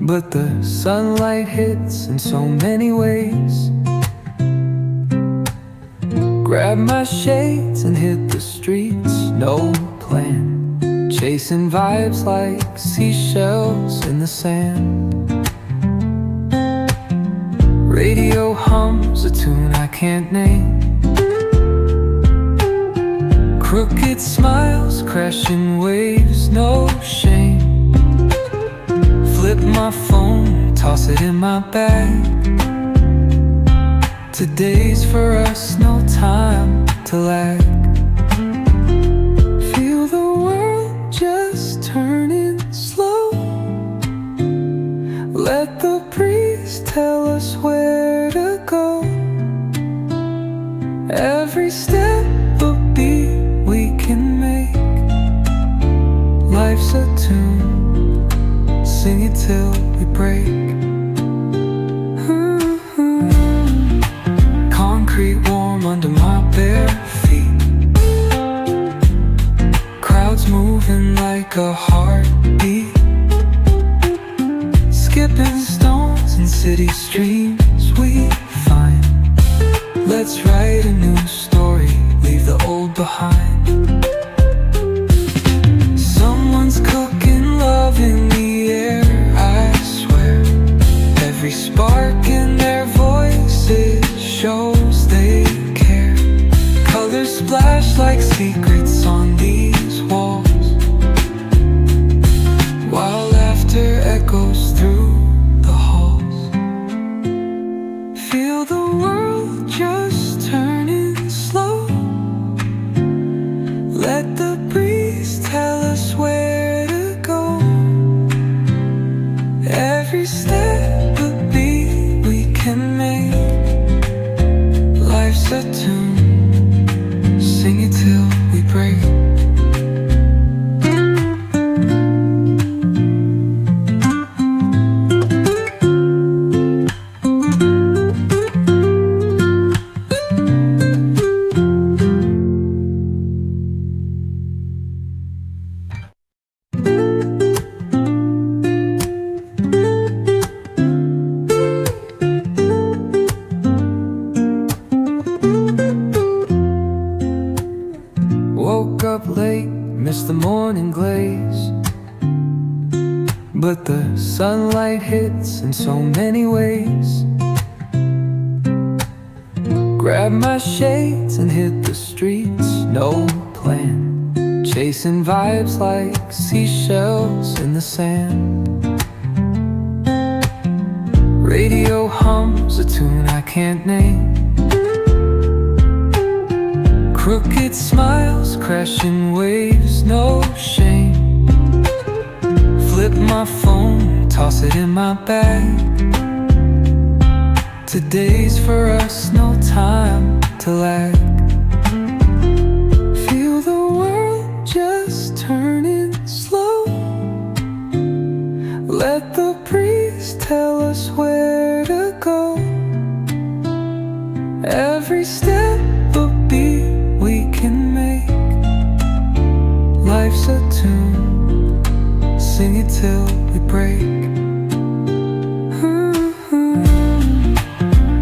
but the sunlight hits in so many ways. Grab my shades and hit the streets, no plan, chasing vibes like seashells in the sand. Radio hums a tune I can't name. Crooked smiles, crashing waves, no shame. Flip my phone, toss it in my bag. Today's for us, no time to lag. Feel the world just turning slow. Let the breeze tell us where to go. Every step a beat we can make. Life's a tune, sing it till we break. Concrete warm under my bare feet. Crowds moving like a heartbeat. Skipping stones in city streams we find. Let's write a new story, leave the old behind. Someone's cooking love in the air, I swear. Every spark in their voices shows they care. Colors splash like secrets on these walls, while laughter echoes through the halls. Feel the world just turning slow. Let the breeze tell us where to go. Every step a beat we can make. Life's a tune, sing it till we break. Woke up late, missed the morning glaze, but the sunlight hits in so many ways. Grab my shades and hit the streets, no plan, chasing vibes like seashells in the sand. Radio hums a tune I can't name. Crooked smiles, crashing waves, no shame. Flip my phone, toss it in my bag. Today's for us, no time to lag. Feel the world just turning slow. Let the breeze tell us where to go. Every step a beat we can make. Life's a tune, sing it till we break.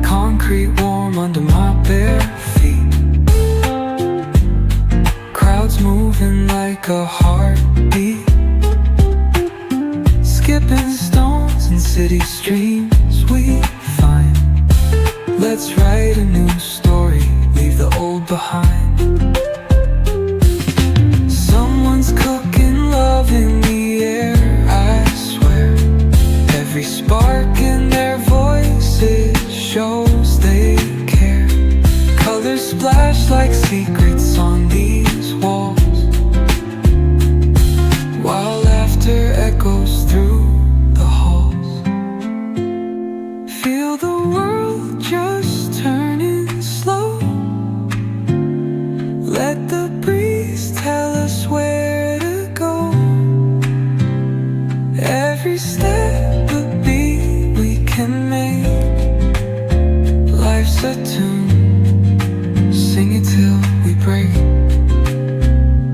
Concrete warm under my bare feet. Crowds moving like a heartbeat. Skipping stones in city streams we find. Let's write a new story, leave the old behind. Someone's cooking love in the air, I swear. Every spark in their voices shows they care. Colors splash like secrets on these walls, while laughter echoes through the halls. Feel the world just turning slow. Let the breeze tell us where to go. Every step a beat we can make. Life's a tune,